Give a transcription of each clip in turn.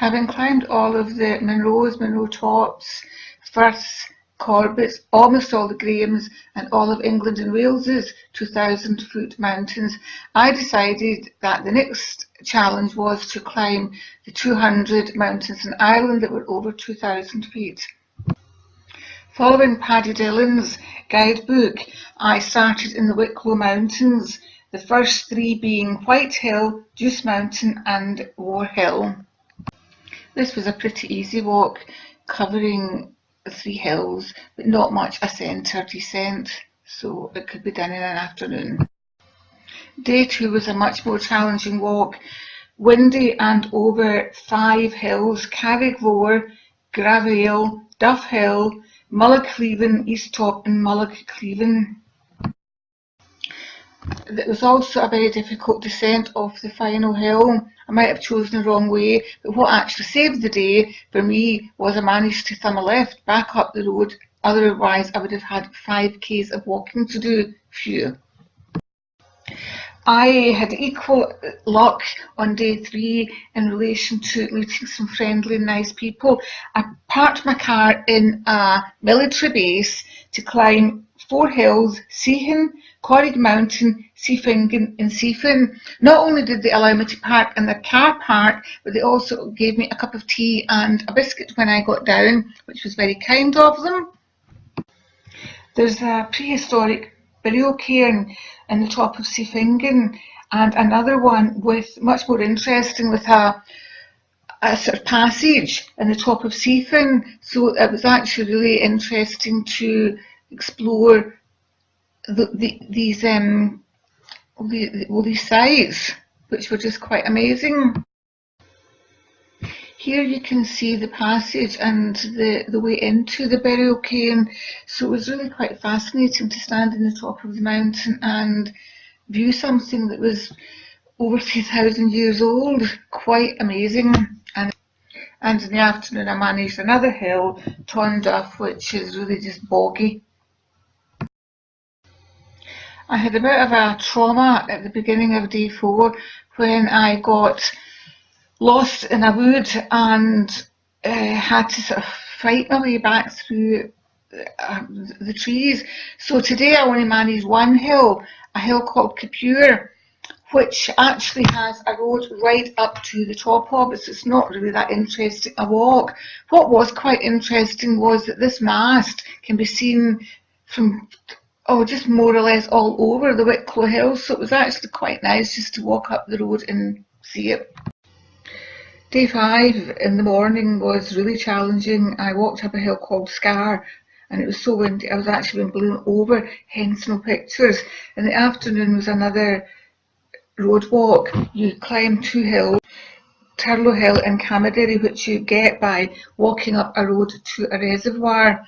Having climbed all of the Monroe Tops, Firths, Corbetts, almost all the Grahams, and all of England and Wales's 2,000-foot mountains, I decided that the next challenge was to climb the 200 mountains in Ireland that were over 2,000 feet. Following Paddy Dillon's guidebook, I started in the Wicklow Mountains, the first three being White Hill, Deuce Mountain and War Hill. This was a pretty easy walk, covering 3 hills, but not much ascent or descent, so it could be done in an afternoon. Day 2 was a much more challenging walk, windy and over 5 hills: Carrigroar, Gravale, Duff Hill, Mullagcleven, East Top and Mullagcleven. It was also a very difficult descent off the final hill. I might have chosen the wrong way, but what actually saved the day for me was I managed to thumb a left back up the road. Otherwise I would have had 5 k's of walking to do. Phew. I had equal luck on day 3 in relation to meeting some friendly and nice people. I parked my car in a military base to climb 4 hills: Seahan, Corrig Mountain, Seafingen and Seafin. Not only did they allow me to park in the car park, but they also gave me a cup of tea and a biscuit when I got down, which was very kind of them. There's a prehistoric burial cairn in the top of Seafingen, and another one with much more interesting, with a sort of passage in the top of Seafin. So it was actually really interesting to explore these sites, which were just quite amazing. Here you can see the passage and the way into the burial cairn, so it was really quite fascinating to stand in the top of the mountain and view something that was over 3,000 years old. Quite amazing. And in the afternoon I managed another hill, Tonduff, which is really just boggy. I had a bit of a trauma at the beginning of day 4 when I got lost in a wood and had to sort of fight my way back through the trees. So today I only managed one hill, a hill called Capure, which actually has a road right up to the top of it, so it's not really that interesting a walk. What was quite interesting was that this mast can be seen from just more or less all over the Wicklow Hills, so it was actually quite nice just to walk up the road and see it. Day 5 in the morning was really challenging. I walked up a hill called Scar and it was so windy I was actually being blown over, hence no pictures. In the afternoon was another road walk. You climb 2 hills, Turlough Hill and Cammaderry, which you get by walking up a road to a reservoir.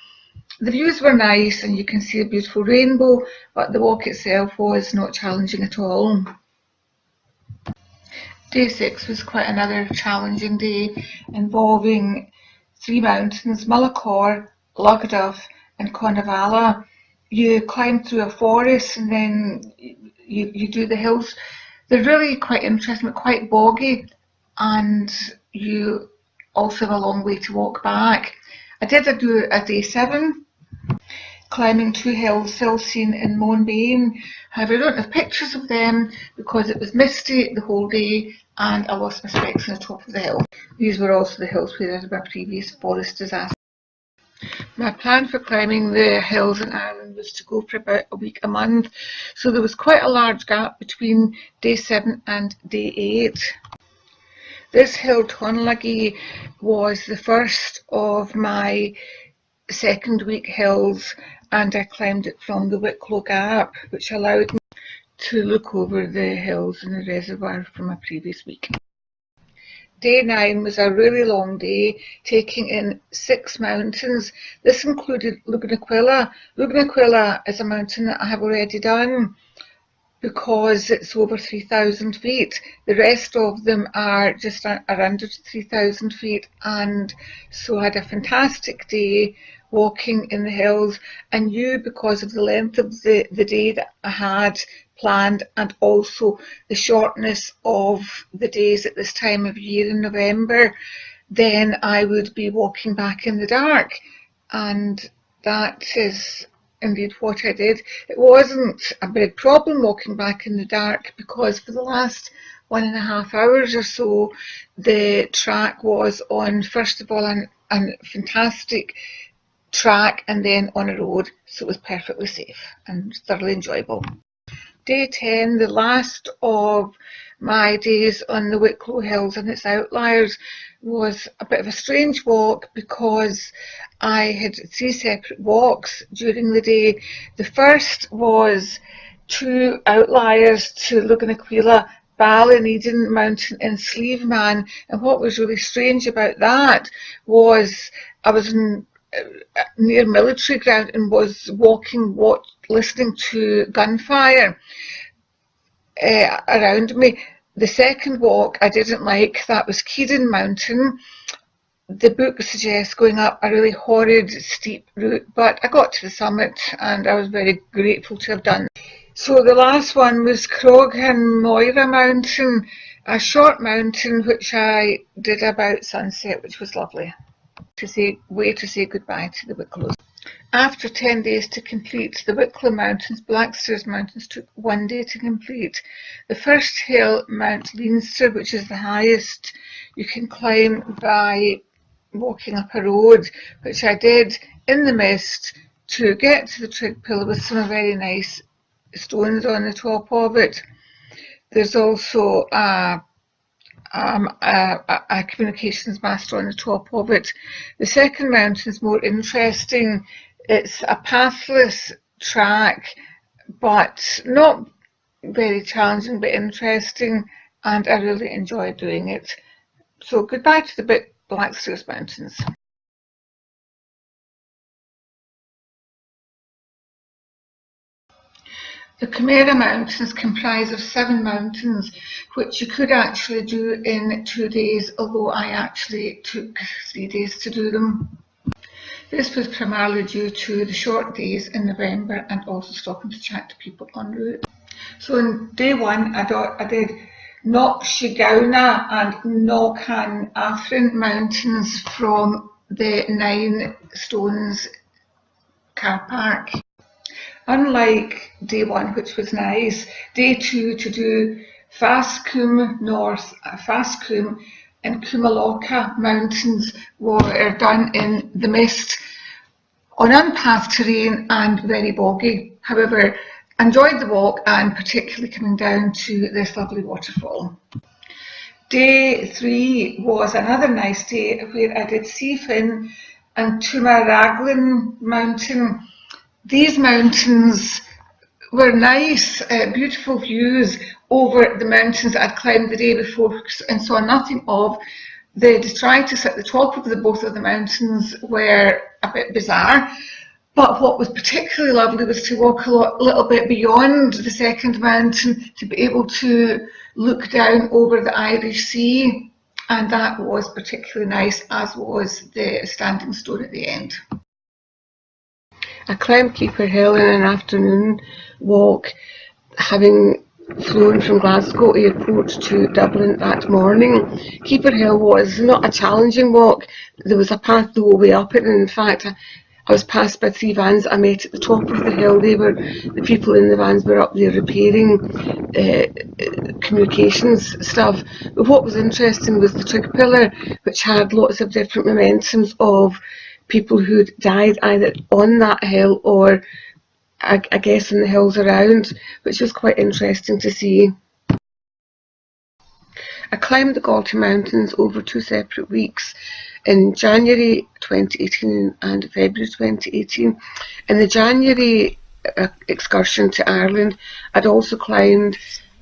The views were nice and you can see a beautiful rainbow, but the walk itself was not challenging at all. Day 6 was quite another challenging day, involving 3 mountains: Mullacor, Lugduff and Conavalla. You climb through a forest and then you do the hills. They're really quite interesting, but quite boggy, and you also have a long way to walk back. I did do a day 7, climbing 2 hills, Silseen and Moonbane. However, I don't have pictures of them because it was misty the whole day and I lost my specs on the top of the hill. These were also the hills where I had my previous forest disaster. My plan for climbing the hills in Ireland was to go for about a week, a month, so there was quite a large gap between day 7 and day 8. This hill, Tonlaggy, was the first of my second week hills, and I climbed it from the Wicklow Gap, which allowed me to look over the hills and the reservoir from my previous week. Day 9 was a really long day, taking in 6 mountains. This included Lugnaquilla. Lugnaquilla is a mountain that I have already done because it's over 3,000 feet. The rest of them are just around 3,000 feet, and so I had a fantastic day walking in the hills. I knew, because of the length of the day that I had planned and also the shortness of the days at this time of year in November, then I would be walking back in the dark, and that is indeed what I did. It wasn't a big problem walking back in the dark, because for the last 1.5 hours or so the track was on, first of all, a fantastic track, and then on a road, so it was perfectly safe and thoroughly enjoyable. Day 10, the last of my days on the Wicklow Hills and its outliers, was a bit of a strange walk, because I had 3 separate walks during the day. The first was 2 outliers to Luganaquila, Ballyneden Mountain and Sleeveman, and what was really strange about that was I was near military ground and was walking, listening to gunfire around me. The second walk I didn't like. That was Keedon Mountain. The book suggests going up a really horrid steep route, but I got to the summit and I was very grateful to have done. So the last one was Croghan Moira Mountain, a short mountain which I did about sunset, which was lovely. To say goodbye to the Wicklows. After 10 days to complete, the Wicklow Mountains, Blackstairs Mountains, took 1 day to complete. The first hill, Mount Leinster, which is the highest, you can climb by walking up a road, which I did in the mist to get to the trig pillar with some very nice stones on the top of it. There's also a communications mast on the top of it. The second mountain is more interesting. It's a pathless track, but not very challenging, but interesting, and I really enjoyed doing it. So goodbye to the Blackstairs Mountains. The Camera Mountains comprise of 7 mountains, which you could actually do in 2 days, although I actually took 3 days to do them. This was primarily due to the short days in November and also stopping to chat to people en route. So on day 1 I did Knockshigauna and Knockan Athrin mountains from the 9 Stones car park. Unlike day 1, which was nice, day 2 to do Fascum North, Fascum and Kumalocka mountains were done in the mist on unpathed terrain and very boggy. However, enjoyed the walk, and particularly coming down to this lovely waterfall. Day 3 was another nice day where I did Seafin and Tumaraglin Mountain. These mountains were nice, beautiful views over the mountains that I'd climbed the day before and saw nothing of. The detritus at the top of both of the mountains were a bit bizarre, but what was particularly lovely was to walk a little bit beyond the second mountain to be able to look down over the Irish Sea, and that was particularly nice, as was the standing stone at the end. I climbed Keeper Hill in an afternoon walk, having flown from Glasgow Airport to Dublin that morning. Keeper Hill was not a challenging walk. There was a path the whole way up it, and in fact I was passed by 3 vans I met at the top of the hill. The people in the vans were up there repairing communications stuff. But what was interesting was the trig pillar, which had lots of different momentums of people who'd died either on that hill or I guess in the hills around, which was quite interesting to see. I climbed the GALTY mountains over 2 separate weeks, in January 2018 and February 2018. In the January excursion to Ireland, I'd also climbed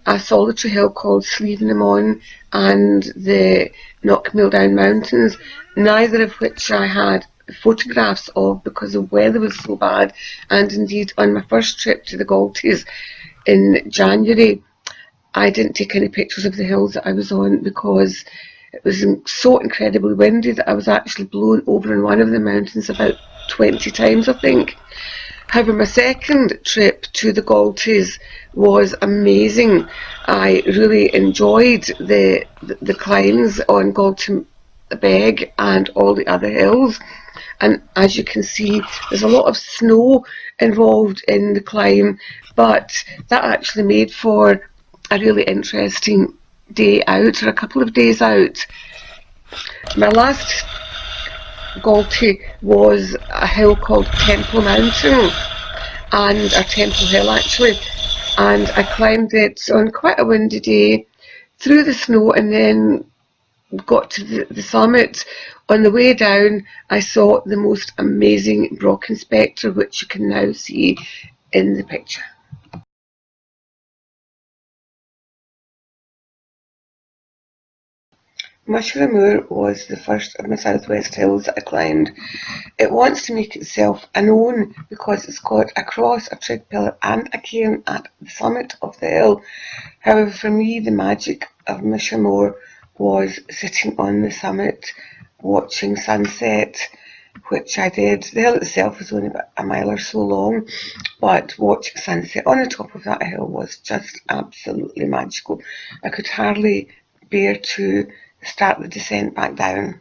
a solitary hill called Sleevenamoon and the Knockmildown Mountains, neither of which I had photographs of because the weather was so bad, and indeed on my first trip to the Galties in January I didn't take any pictures of the hills that I was on because it was so incredibly windy that I was actually blown over in one of the mountains about 20 times, I think. However, my second trip to the Galties was amazing. I really enjoyed the climbs on GALTY the Beg and all the other hills. And as you can see, there's a lot of snow involved in the climb, but that actually made for a really interesting day out, or a couple of days out. My last GALTY was a hill called Temple Mountain, and a Temple Hill actually, and I climbed it on quite a windy day through the snow, and then got to the summit. On the way down, I saw the most amazing Brocken Spectre, which you can now see in the picture. Mushroom Moor was the first of my southwest hills that I climbed. It wants to make itself known because it's got a cross, a trig pillar and a cairn at the summit of the hill. However, for me, the magic of Mushroom Moor was sitting on the summit watching sunset, which I did. The hill itself was only about a mile or so long, but watching sunset on the top of that hill was just absolutely magical. I could hardly bear to start the descent back down.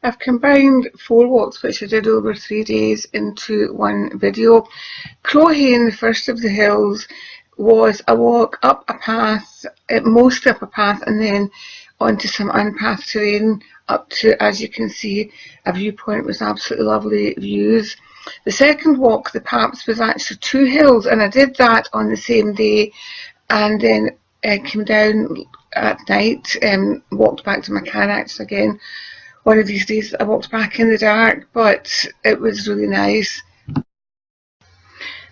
I've combined 4 walks which I did over 3 days into one video. Crowhane, the first of the hills, was a walk up a path, mostly up a path, and then onto some unpathed terrain up to, as you can see, a viewpoint with absolutely lovely views. The second walk, the Paps, was actually 2 hills, and I did that on the same day, and then came down at night and walked back to my Canax again. One of these days I walked back in the dark, but it was really nice.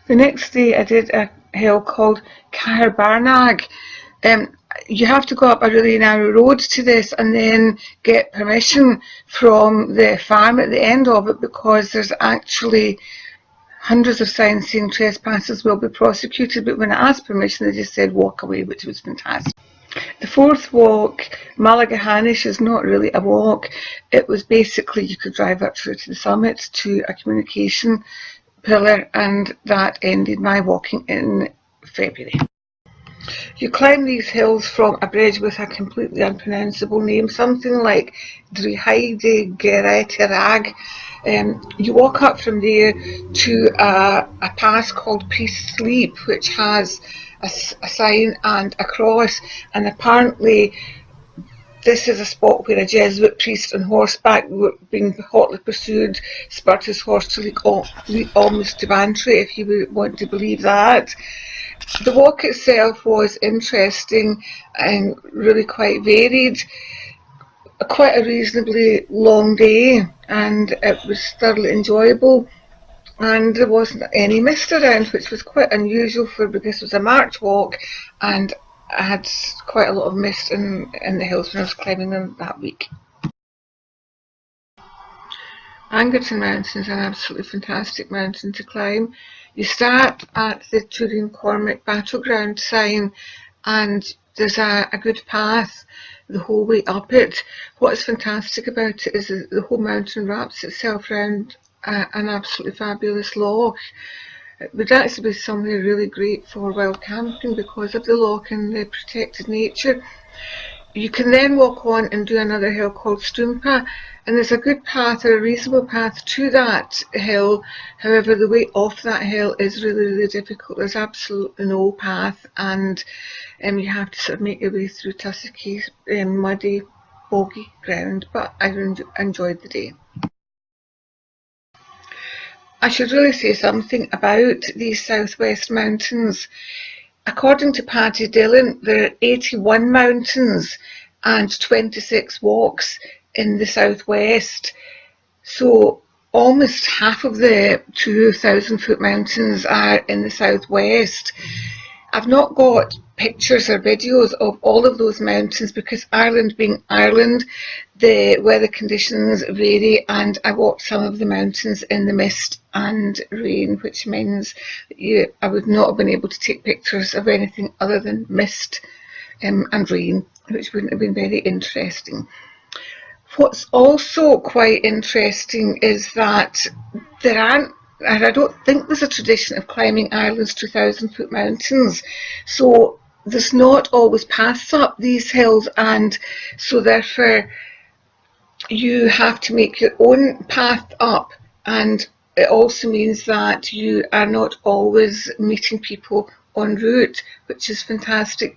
The next day I did a hill called Caherbarnag. You have to go up a really narrow road to this and then get permission from the farm at the end of it, because there's actually hundreds of signs saying trespassers will be prosecuted, but when I asked permission they just said walk away, which was fantastic. The fourth walk, Malagahanish, is not really a walk. It was basically, you could drive up through to the summit to a communication pillar, and that ended my walking in February. You climb these hills from a bridge with a completely unpronounceable name, something like Drihaide Geretirag. You walk up from there to a pass called Priest's Leap, which has a sign and a cross, and apparently this is a spot where a Jesuit priest on horseback, being hotly pursued, spurred his horse to leap almost to Bantry, if you would want to believe that. The walk itself was interesting and really quite varied. Quite a reasonably long day, and it was thoroughly enjoyable, and there wasn't any mist around, which was quite unusual because it was a March walk, and I had quite a lot of mist in the hills when I was climbing them that week. Angerton Mountain is an absolutely fantastic mountain to climb. You start at the Turin Cormac Battleground sign, and there's a good path the whole way up it. What's fantastic about it is that the whole mountain wraps itself around an absolutely fabulous loch. It would actually be somewhere really great for wild camping because of the loch and the protected nature. You can then walk on and do another hill called Stoompa, and there's a good path, or a reasonable path to that hill. However, the way off that hill is really difficult. There's absolutely no path, and you have to sort of make your way through tussocky, muddy, boggy ground, but I enjoyed the day. I should really say something about these southwest mountains. According to Paddy Dillon, there are 81 mountains and 26 walks in the southwest. So almost half of the 2,000-foot mountains are in the southwest. I've not got pictures or videos of all of those mountains because Ireland being Ireland, the weather conditions vary, and I walked some of the mountains in the mist and rain, which means that I would not have been able to take pictures of anything other than mist and rain, which wouldn't have been very interesting. What's also quite interesting is that there aren't and I don't think there's a tradition of climbing Ireland's 2,000-foot mountains, so there's not always paths up these hills, and so therefore you have to make your own path up, and it also means that you are not always meeting people en route, which is fantastic.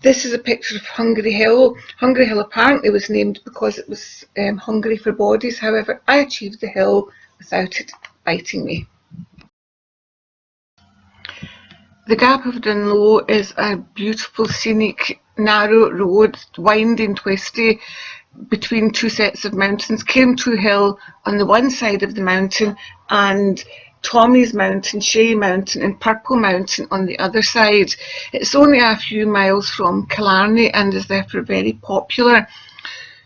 This is a picture of Hungry Hill. Hungry Hill apparently was named because it was hungry for bodies. However, I achieved the hill without it biting me. The Gap of Dunloe is a beautiful, scenic, narrow road, winding, twisty, between two sets of mountains. Cairntru Hill on the one side of the mountain and Tommy's Mountain, Shea Mountain and Purple Mountain on the other side. It's only a few miles from Killarney and is therefore very popular.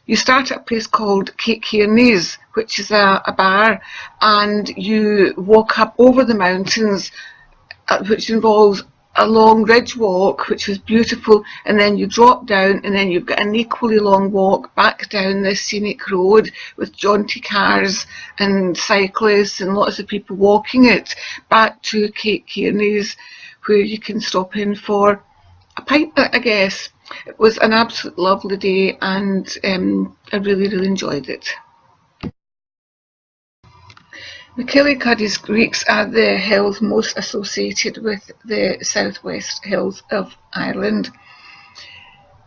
You start at a place called Kate Kearney's, which is a bar, and you walk up over the mountains, which involves a long ridge walk, which was beautiful, and then you drop down, and then you've got an equally long walk back down this scenic road with jaunty cars and cyclists and lots of people walking it back to Kate Kearney's, where you can stop in for a pint, I guess. It was an absolute lovely day, and I really, really enjoyed it. McKillicuddy's Greeks are the hills most associated with the southwest hills of Ireland.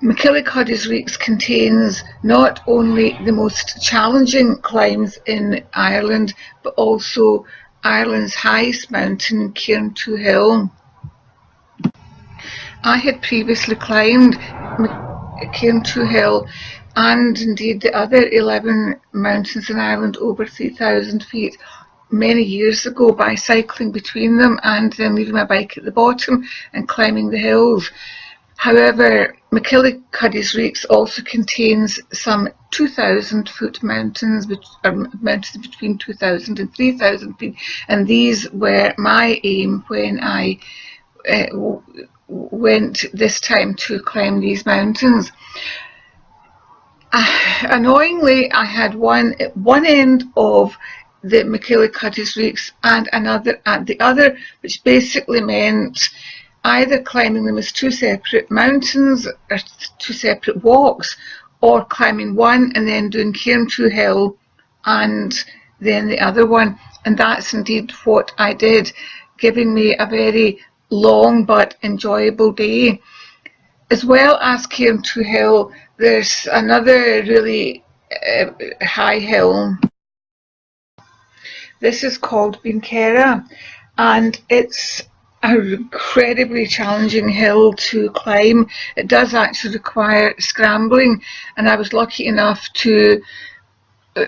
McKillicuddy's Greeks contains not only the most challenging climbs in Ireland, but also Ireland's highest mountain, Cairntru Hill. I had previously climbed Cairntru Hill and indeed the other 11 mountains in Ireland over 3,000 feet many years ago by cycling between them and then leaving my bike at the bottom and climbing the hills. However, McKillicuddy's Reeks also contains some 2,000-foot mountains, mountains between 2,000 and 3,000 feet, and these were my aim when I went this time to climb these mountains. Annoyingly, I had one at one end of the McKillicuddy's Reeks and another at the other, which basically meant either climbing them as two separate mountains or two separate walks, or climbing one and then doing Cairntru Hill and then the other one. And that's indeed what I did, giving me a very long but enjoyable day. As well as Cairntru Hill, there's another really high hill. This is called Binkera, and it's an incredibly challenging hill to climb. It does actually require scrambling, and I was lucky enough to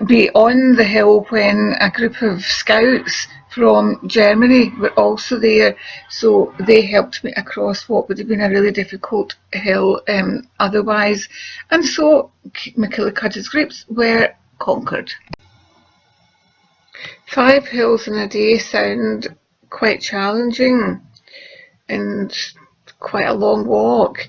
be on the hill when a group of scouts from Germany were also there, so they helped me across what would have been a really difficult hill otherwise, and so McKillicuddy's Greeks were conquered. 5 hills in a day sound quite challenging and quite a long walk.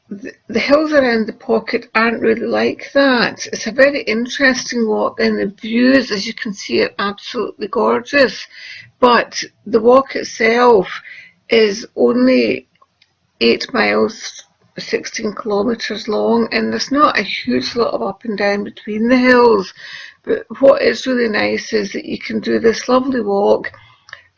The hills around the pocket aren't really like that. It's a very interesting walk, and the views, as you can see, are absolutely gorgeous. But the walk itself is only 8 miles, 16 kilometres long, and there's not a huge lot of up and down between the hills. But what is really nice is that you can do this lovely walk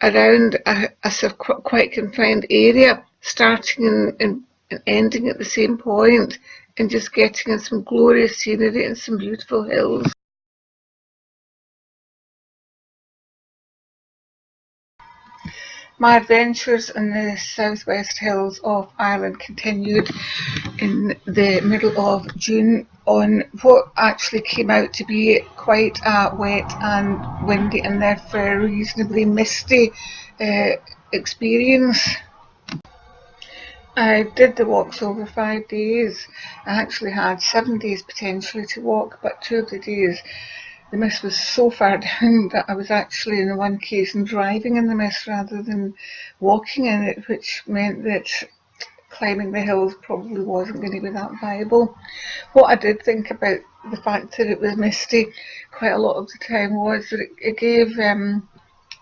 around a sort of quite confined area, starting and ending at the same point, and just getting in some glorious scenery and some beautiful hills. My adventures in the southwest hills of Ireland continued in the middle of June on what actually came out to be quite a wet and windy and therefore reasonably misty experience. I did the walks over 5 days. I actually had 7 days potentially to walk, but 2 of the days the mist was so far down that I was actually in one case driving in the mist rather than walking in it, which meant that climbing the hills probably wasn't going to be that viable. What I did think about the fact that it was misty quite a lot of the time was that it gave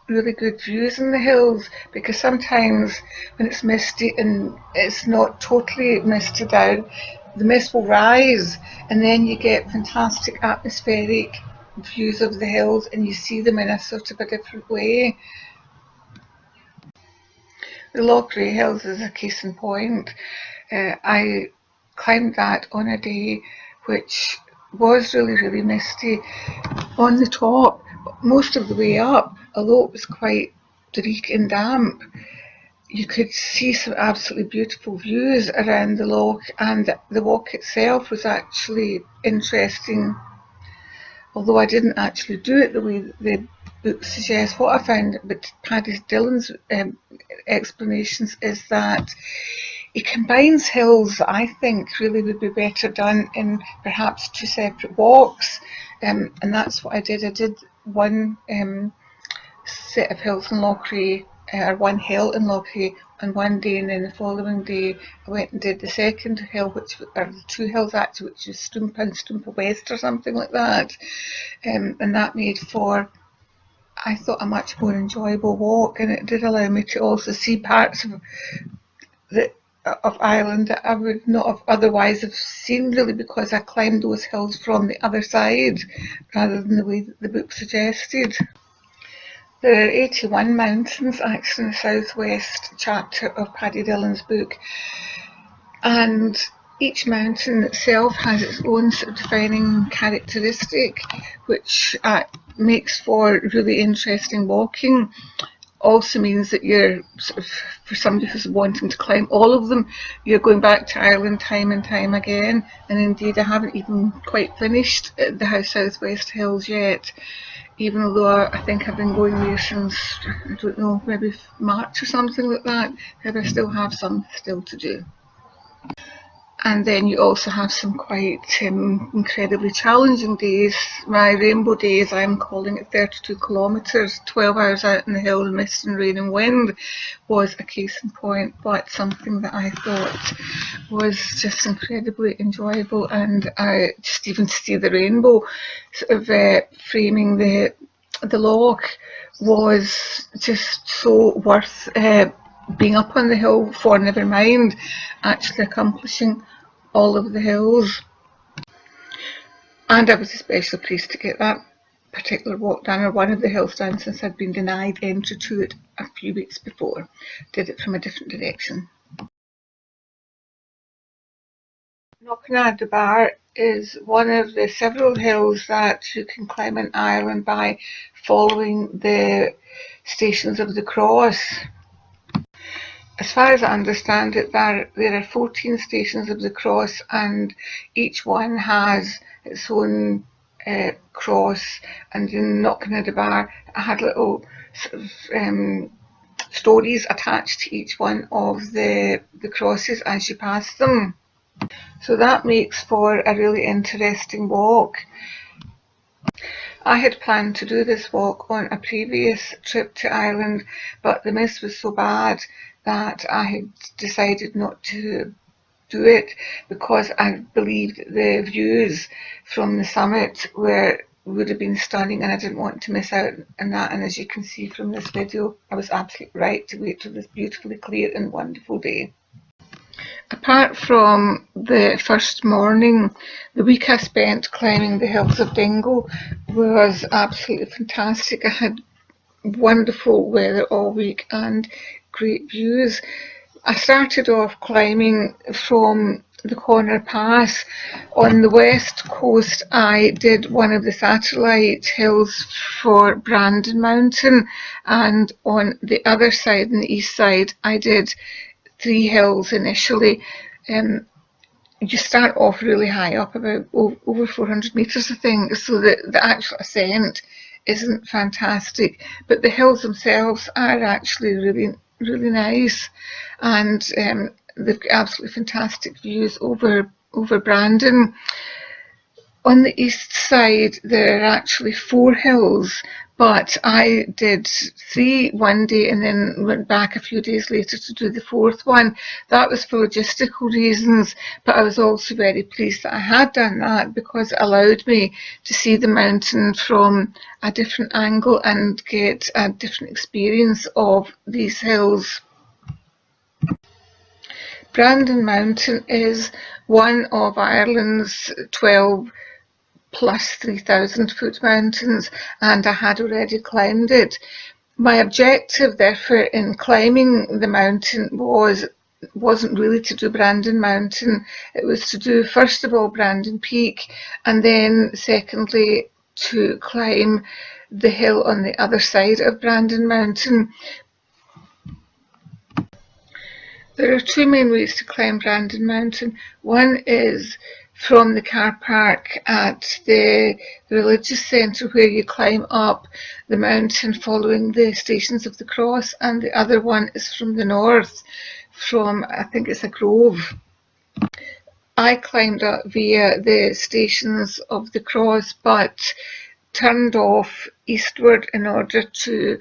really good views in the hills, because sometimes when it's misty and it's not totally misted out, the mist will rise and then you get fantastic atmospheric views of the hills and you see them in a sort of a different way. The Lochray Hills is a case in point. I climbed that on a day which was really misty on the top, but most of the way up, although it was quite bleak and damp, you could see some absolutely beautiful views around the loch, and the walk itself was actually interesting, although I didn't actually do it the way the book suggests. What I found with Paddy Dillon's explanations is that he combines hills that I think really would be better done in perhaps two separate walks, and that's what I did. I did one set of hills in Lochray, or one hill in Lochray on one day, and then the following day I went and did the second hill, or the two hills actually, which is Stoompa and Stoompa West or something like that, and that made for, I thought, a much more enjoyable walk, and it did allow me to also see parts of Ireland that I would not have otherwise have seen, really, because I climbed those hills from the other side rather than the way that the book suggested. There are 81 mountains actually in the southwest chapter of Paddy Dillon's book, and each mountain itself has its own sort of defining characteristic, which makes for really interesting walking. Also means that you're sort of, for somebody who's wanting to climb all of them, you're going back to Ireland time and time again. And indeed, I haven't even quite finished the House Southwest Hills yet, even though I think I've been going there since, I don't know, maybe March or something like that. However, I still have some still to do. And then you also have some quite incredibly challenging days. My rainbow days, I'm calling it 32 kilometres, 12 hours out in the hill, mist and rain and wind, was a case in point, but something that I thought was just incredibly enjoyable. And I just even see the rainbow sort of framing the loch was just so worth being up on the hill for, never mind actually accomplishing all of the hills. And I was especially pleased to get that particular walk down, or one of the hills down, since I'd been denied entry to it a few weeks before. Did it from a different direction. Knocknadd Bar is one of the several hills that you can climb in Ireland by following the Stations of the Cross. As far as I understand it, there are 14 Stations of the Cross, and each one has its own cross. And in Knocknadd Bar, I had little sort of stories attached to each one of the crosses as you pass them. So that makes for a really interesting walk. I had planned to do this walk on a previous trip to Ireland, but the mist was so bad that I had decided not to do it, because I believed the views from the summit would have been stunning, and I didn't want to miss out on that. And as you can see from this video, I was absolutely right to wait till this beautifully clear and wonderful day. Apart from the first morning, the week I spent climbing the hills of Dingle was absolutely fantastic. I had wonderful weather all week and great views. I started off climbing from the Corner Pass. On the west coast, I did one of the satellite hills for Brandon Mountain, and on the other side, on the east side, I did 3 hills initially. You start off really high up, about over 400 metres I think, so the actual ascent isn't fantastic, but the hills themselves are actually really nice, and they've got absolutely fantastic views over Brandon. On the east side there are actually 4 hills, but I did 3 one day and then went back a few days later to do the 4th one. That was for logistical reasons, but I was also very pleased that I had done that because it allowed me to see the mountain from a different angle and get a different experience of these hills. Brandon Mountain is one of Ireland's 12 plus 3,000 foot mountains, and I had already climbed it. My objective therefore in climbing the mountain wasn't really to do Brandon Mountain. It was to do first of all Brandon Peak, and then secondly to climb the hill on the other side of Brandon Mountain. There are 2 main ways to climb Brandon Mountain. One is from the car park at the religious centre, where you climb up the mountain following the Stations of the Cross, and the other one is from the north, from I think it's a grove. I climbed up via the Stations of the Cross but turned off eastward in order to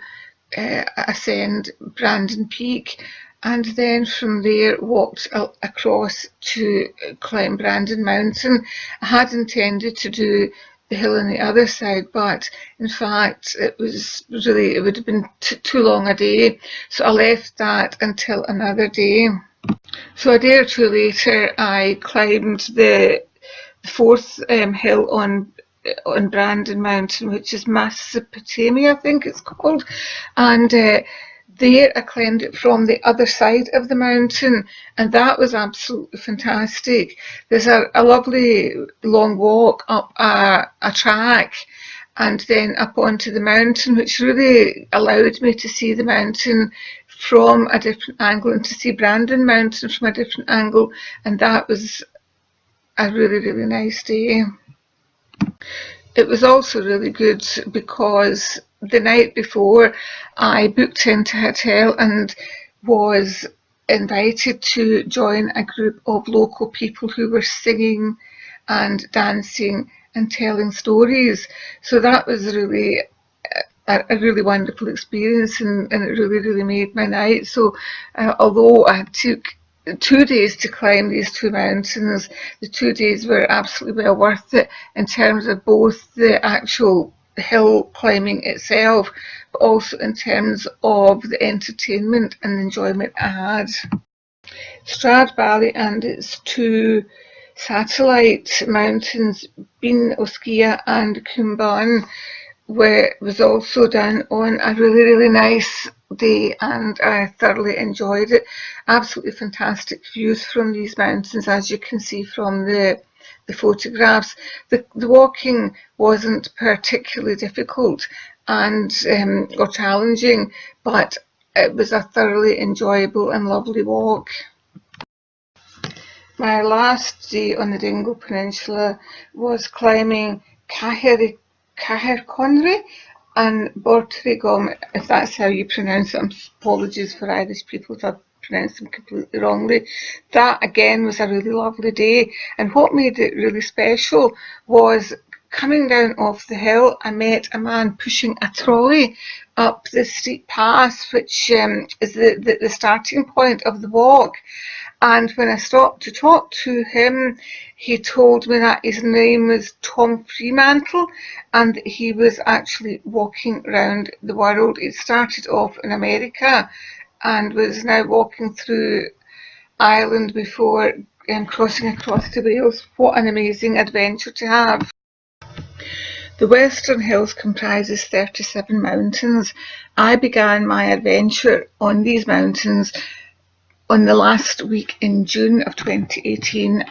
ascend Brandon Peak, and then from there walked across to climb Brandon Mountain. I had intended to do the hill on the other side, but in fact it would have been too long a day, so I left that until another day. So a day or 2 later I climbed the 4th hill on Brandon Mountain, which is Mesopotamia, I think it's called, and there I climbed it from the other side of the mountain, and that was absolutely fantastic. There's a lovely long walk up a track and then up onto the mountain, which really allowed me to see the mountain from a different angle and to see Brandon Mountain from a different angle, and that was a really, really nice day. It was also really good because the night before I booked into a hotel and was invited to join a group of local people who were singing and dancing and telling stories. So that was really a really wonderful experience, and it really, really made my night. So although I took 2 days to climb these 2 mountains, the 2 days were absolutely well worth it in terms of both the actual hill climbing itself, but also in terms of the entertainment and enjoyment I had. Stradbally and its 2 satellite mountains, Bean Oskia and Cumban, was also done on a really, really nice day, and I thoroughly enjoyed it. Absolutely fantastic views from these mountains, as you can see from the photographs. The walking wasn't particularly difficult and or challenging, but it was a thoroughly enjoyable and lovely walk. My last day on the Dingle Peninsula was climbing Caherconry and Bortrigom, if that's how you pronounce it. Apologies for Irish people if I pronounced them completely wrongly. That again was a really lovely day, and what made it really special was coming down off the hill. I met a man pushing a trolley up the steep path, which is the starting point of the walk. And when I stopped to talk to him, he told me that his name was Tom Fremantle and he was actually walking around the world. He started off in America and was now walking through Ireland before crossing across to Wales. What an amazing adventure to have. The Western Hills comprises 37 mountains. I began my adventure on these mountains on the last week in June of 2018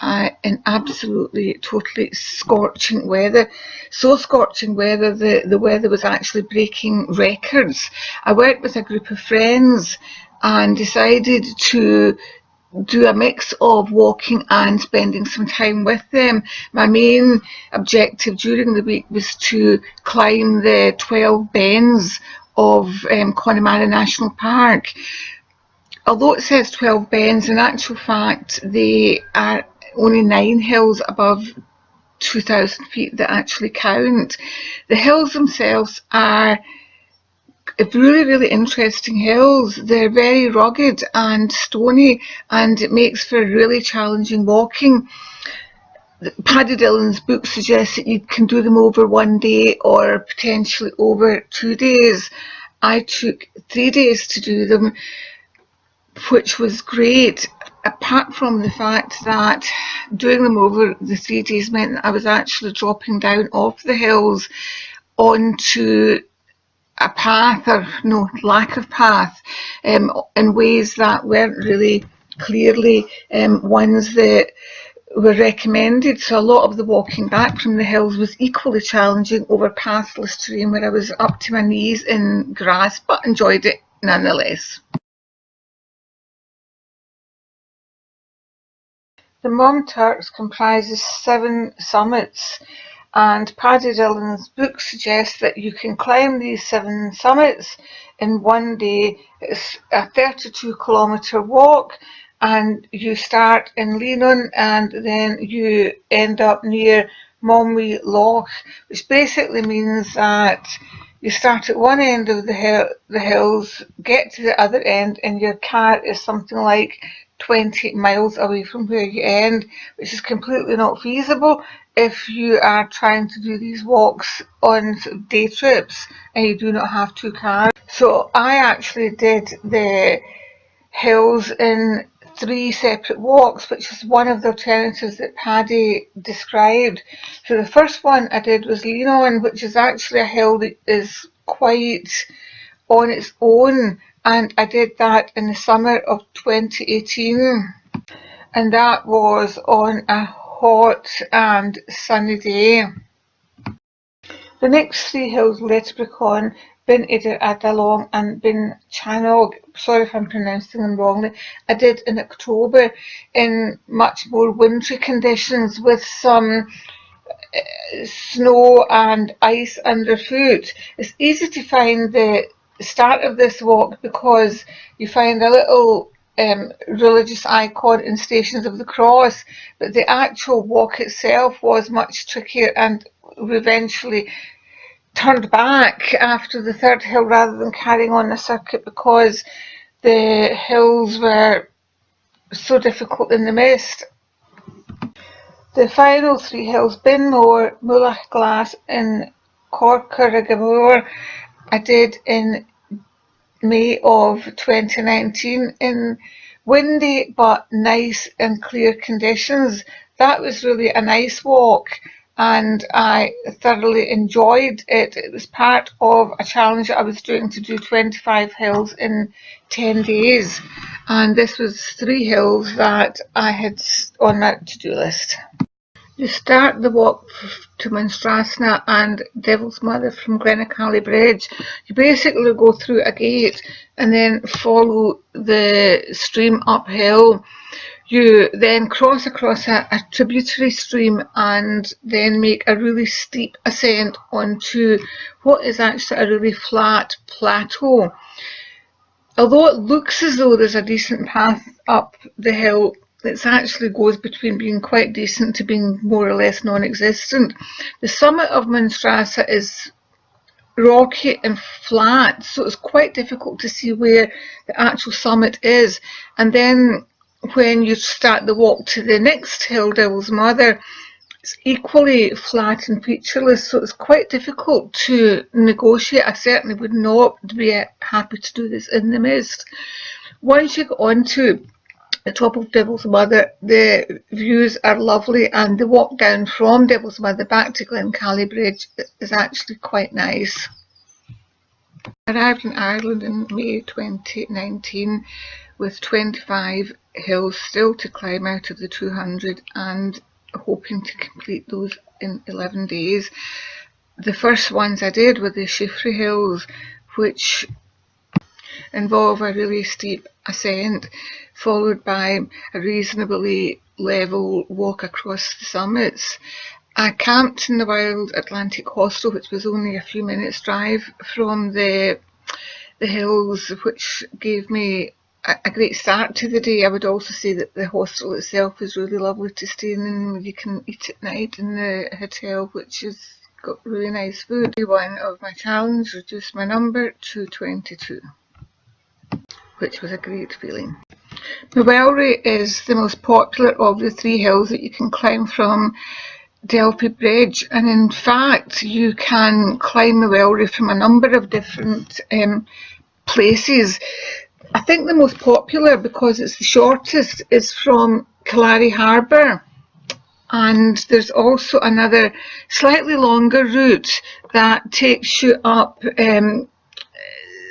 in absolutely totally scorching weather. So scorching weather, the weather was actually breaking records. I went with a group of friends and decided to do a mix of walking and spending some time with them. My main objective during the week was to climb the 12 bends of Connemara National Park. Although it says 12 bends, in actual fact they are only 9 hills above 2,000 feet that actually count. The hills themselves are really interesting hills. They're very rugged and stony, and it makes for really challenging walking. Paddy Dillon's book suggests that you can do them over one day or potentially over 2 days. I took 3 days to do them, which was great, apart from the fact that doing them over the 3 days meant that I was actually dropping down off the hills onto a path, or no, lack of path, in ways that weren't really clearly ones that were recommended. So a lot of the walking back from the hills was equally challenging over pathless terrain where I was up to my knees in grass, but enjoyed it nonetheless. The Mom Turks comprises 7 summits, and Paddy Dillon's book suggests that you can climb these 7 summits in one day. It's a 32-kilometre walk, and you start in Leenon and then you end up near Momwee Loch, which basically means that you start at one end of the hills, get to the other end, and your car is something like 20 miles away from where you end, which is completely not feasible if you are trying to do these walks on day trips and you do not have 2 cars. So I actually did the hills in 3 separate walks, which is one of the alternatives that Paddy described. So the first one I did was Leenon, which is actually a hill that is quite on its own, and I did that in the summer of 2018, and that was on a hot and sunny day. The next 3 hills, Letterbricon, Bin Idir Adalong and Bin Chanog, sorry if I'm pronouncing them wrongly, I did in October in much more wintry conditions with some snow and ice underfoot. It's easy to find the start of this walk because you find a little religious icon in Stations of the Cross, but the actual walk itself was much trickier, and we eventually turned back after the 3rd hill rather than carrying on the circuit because the hills were so difficult in the mist. The final 3 hills, Binmore, Mullach Glass and Corcaragamore, I did in May of 2019 in windy but nice and clear conditions. That was really a nice walk and I thoroughly enjoyed it. It was part of a challenge that I was doing to do 25 hills in 10 days, and this was 3 hills that I had on that to-do list. You start the walk to Monstrasna and Devil's Mother from Grenacally Bridge. You basically go through a gate and then follow the stream uphill. You then cross across a tributary stream and then make a really steep ascent onto what is actually a really flat plateau. Although it looks as though there's a decent path up the hill, it actually goes between being quite decent to being more or less non-existent. The summit of Monstrasa is rocky and flat, so it's quite difficult to see where the actual summit is. And then when you start the walk to the next hill, Devil's Mother, it's equally flat and featureless, so it's quite difficult to negotiate. I certainly would not be happy to do this in the mist. Once you get onto the top of Devil's Mother, the views are lovely, and the walk down from Devil's Mother back to Glencally Bridge is actually quite nice. I arrived in Ireland in May 2019 with 25 hills still to climb out of the 200 and hoping to complete those in 11 days. The first ones I did were the Chiffre Hills, which involve a really steep ascent followed by a reasonably level walk across the summits. I camped in the Wild Atlantic Hostel, which was only a few minutes drive from the hills, which gave me a great start to the day. I would also say that the hostel itself is really lovely to stay in, and you can eat at night in the hotel, which has got really nice food. One of my challenges reduced my number to 22, which was a great feeling. Mawelry is the most popular of the 3 hills that you can climb from Delphi Bridge, and in fact you can climb Mawelry from a number of different places. I think the most popular, because it's the shortest, is from Killarry Harbour, and there's also another slightly longer route that takes you up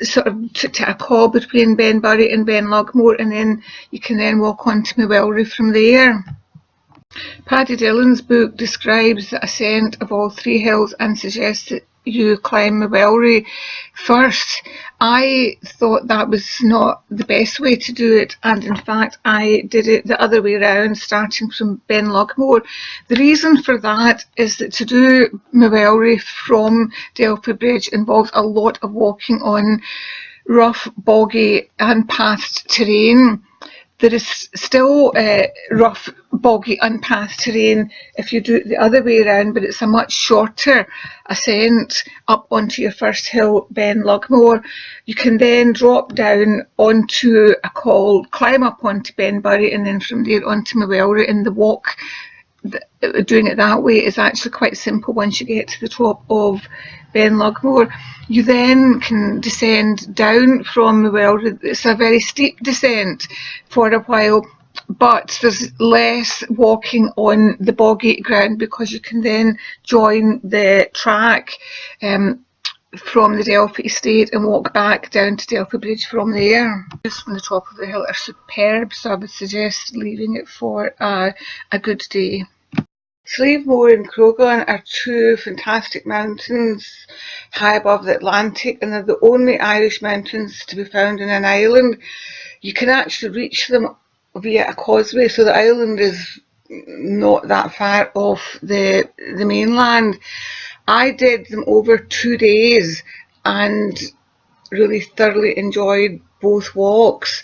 sort of to a call between Benbury and Benlogmore, and then you can then walk on to Mawelry from there. Paddy Dillon's book describes the ascent of all 3 hills and suggests that you climb Mawelry first. I thought that was not the best way to do it, and in fact I did it the other way around, starting from Benlogmore. The reason for that is that to do Mawelry from Delphi Bridge involves a lot of walking on rough, boggy, unpathed terrain. There is still rough, boggy, unpathed terrain if you do it the other way around, but it's a much shorter ascent up onto your first hill, Benlogmore. You can then drop down onto a col, climb up onto Benbury, and then from there onto Mawelry, and the walk, doing it that way, is actually quite simple once you get to the top of Benlogmore. You then can descend down from Mawelry. It's a very steep descent for a while, but there's less walking on the boggy ground, because you can then join the track from the Delphi estate and walk back down to Delphi Bridge from there. Just from the top of the hill are superb, so I would suggest leaving it for a good day. Slievemore and Croghan are 2 fantastic mountains high above the Atlantic, and they're the only Irish mountains to be found in an island. You can actually reach them via a causeway, so the island is not that far off the mainland. I did them over 2 days and really thoroughly enjoyed both walks.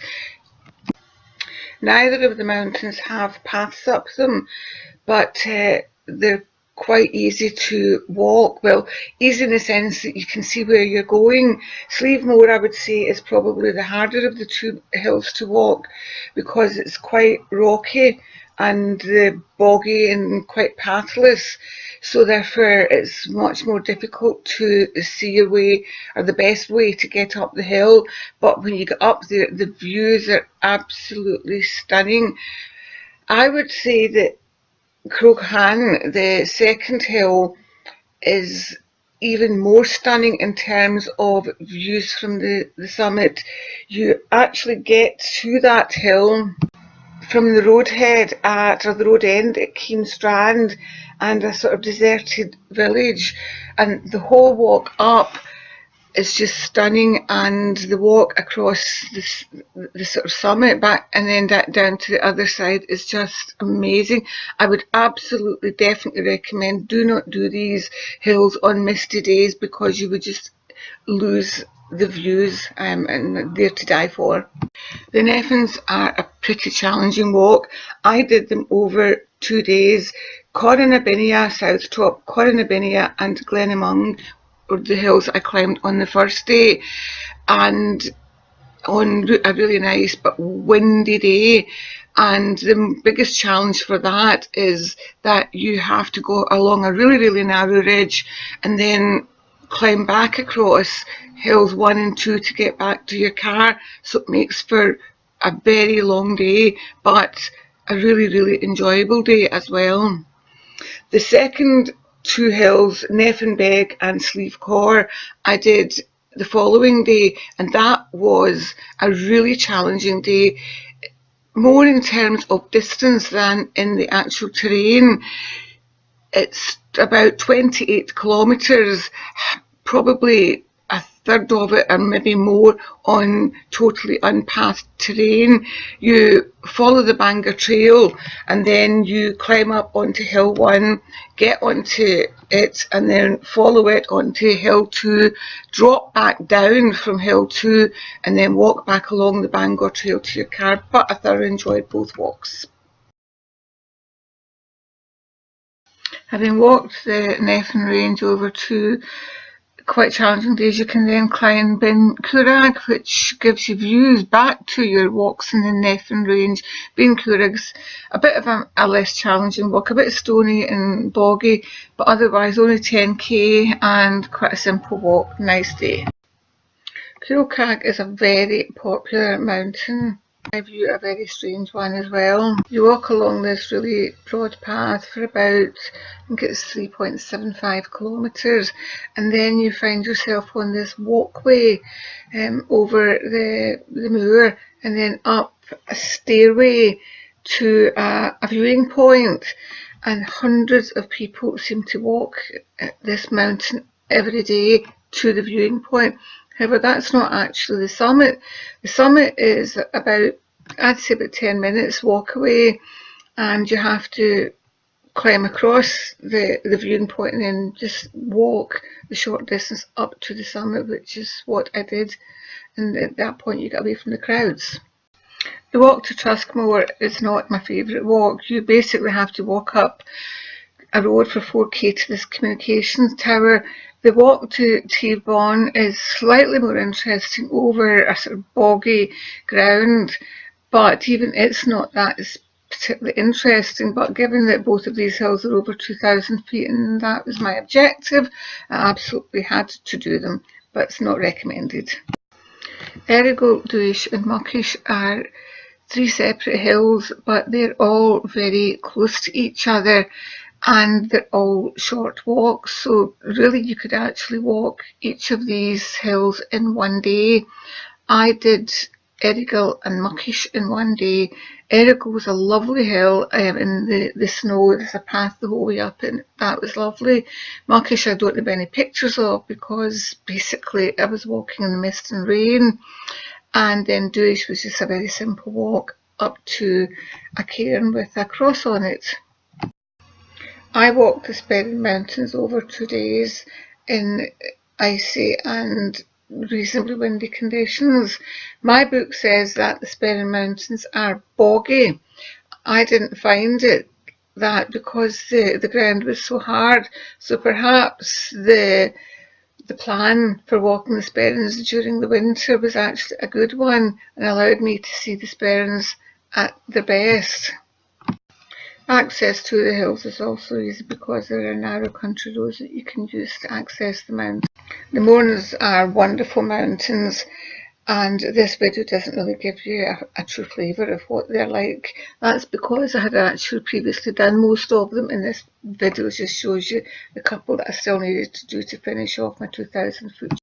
Neither of the mountains have paths up them, but they're quite easy to walk. Well, easy in the sense that you can see where you're going. Slievemore, I would say, is probably the harder of the 2 hills to walk, because it's quite rocky and boggy and quite pathless, so therefore it's much more difficult to see your way, or the best way to get up the hill. But when you get up there, the views are absolutely stunning. I would say that Croghan, the second hill, is even more stunning in terms of views from the summit. You actually get to that hill from the roadhead or the road end at Keenstrand and a sort of deserted village, and the whole walk up is just stunning, and the walk across the sort of summit back and then down to the other side is just amazing. I would absolutely, definitely recommend, do not do these hills on misty days, because you would just lose the views, and they're to die for. The Neffens are a pretty challenging walk. I did them over 2 days. Corrinabinia, South Top, Corrinabinia and Glenamung were the hills I climbed on the first day, and on a really nice but windy day. And the biggest challenge for that is that you have to go along a really, really narrow ridge and then climb back across hills 1 and 2 to get back to your car, so it makes for a very long day, but a really, really enjoyable day as well. The second 2 hills, Neffenbeg and Slievecor, I did the following day, and that was a really challenging day, more in terms of distance than in the actual terrain. It's about 28 kilometres, probably third of it, or maybe more, on totally unpathed terrain. You follow the Bangor Trail and then you climb up onto Hill 1, get onto it and then follow it onto Hill 2, drop back down from Hill 2 and then walk back along the Bangor Trail to your car. But I thoroughly enjoyed both walks. Having walked the Neffin Range over two quite challenging days, you can then climb Ben Curragh, which gives you views back to your walks in the Neffin Range. Ben Curragh's a bit of a less challenging walk, a bit stony and boggy, but otherwise only 10k and quite a simple walk. Nice day. Curragh is a very popular mountain. I view a very strange one as well. You walk along this really broad path for about, I think it's 3.75 kilometres, and then you find yourself on this walkway over the moor and then up a stairway to a viewing point, and hundreds of people seem to walk this mountain every day to the viewing point. However, that's not actually the summit. The summit is about, I'd say about 10 minutes walk away, and you have to climb across the viewing point and then just walk the short distance up to the summit, which is what I did. And at that point you get away from the crowds. The walk to Truskmore is not my favourite walk. You basically have to walk up a road for 4k to this communications tower. The walk to Tyrone is slightly more interesting over a sort of boggy ground, but even it's not that particularly interesting. But given that both of these hills are over 2,000 feet and that was my objective, I absolutely had to do them, but it's not recommended. Errigal, Dooish and Muckish are three separate hills, but they're all very close to each other and they're all short walks, so really you could actually walk each of these hills in one day. I did Errigal and Muckish in one day. Errigal was a lovely hill in the snow. There's a path the whole way up and that was lovely. Muckish I don't have any pictures of because basically I was walking in the mist and rain. And then Dooish was just a very simple walk up to a cairn with a cross on it. I walked the Sperrin Mountains over 2 days in icy and reasonably windy conditions. My book says that the Sperrin Mountains are boggy. I didn't find it that because the ground was so hard, so perhaps the plan for walking the Sperrins during the winter was actually a good one and allowed me to see the Sperrins at their best. Access to the hills is also easy because there are narrow country roads that you can use to access the mountains. The Mournes are wonderful mountains, and this video doesn't really give you a true flavour of what they're like. That's because I had actually previously done most of them, and this video just shows you the couple that I still needed to do to finish off my 2,000 foot.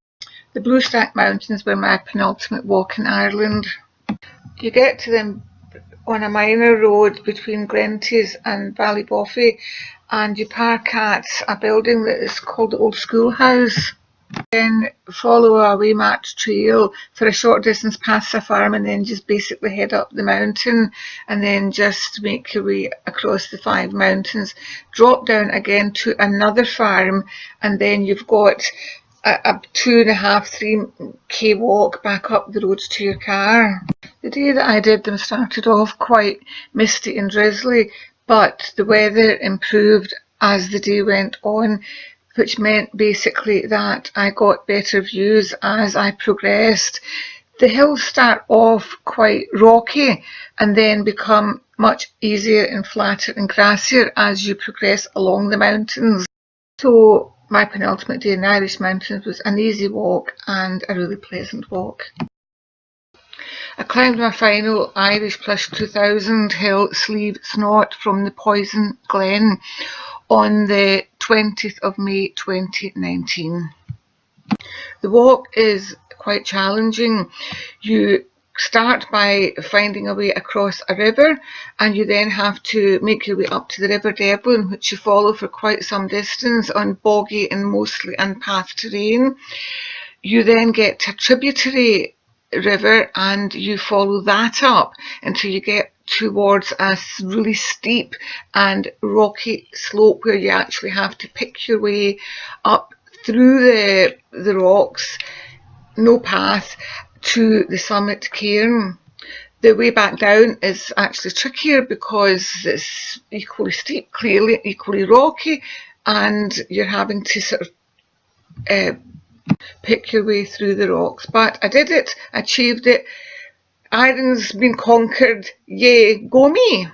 The Bluestack Mountains were my penultimate walk in Ireland. You get to them on a minor road between Glenties and Ballyboffey, and you park at a building that is called the Old Schoolhouse. Then follow a waymarked trail for a short distance past a farm and then just basically head up the mountain and then just make your way across the 5 mountains, drop down again to another farm, and then you've got a 2.5–3k walk back up the road to your car. The day that I did them started off quite misty and drizzly, but the weather improved as the day went on, which meant basically that I got better views as I progressed. The hills start off quite rocky and then become much easier and flatter and grassier as you progress along the mountains. So my penultimate day in the Irish mountains was an easy walk and a really pleasant walk. I climbed my final Irish Plus 2000 hill, Slieve Snot, from the Poison Glen on the 20th of May 2019. The walk is quite challenging. You start by finding a way across a river and you then have to make your way up to the River Devlin, which you follow for quite some distance on boggy and mostly unpathed terrain. you then get to a tributary river and you follow that up until you get towards a really steep and rocky slope where you actually have to pick your way up through the rocks, no path, to the summit cairn. The way back down is actually trickier because it's equally steep, clearly equally rocky, and you're having to sort of pick your way through the rocks. But I did it, achieved it. Iron's been conquered. Yay, go me!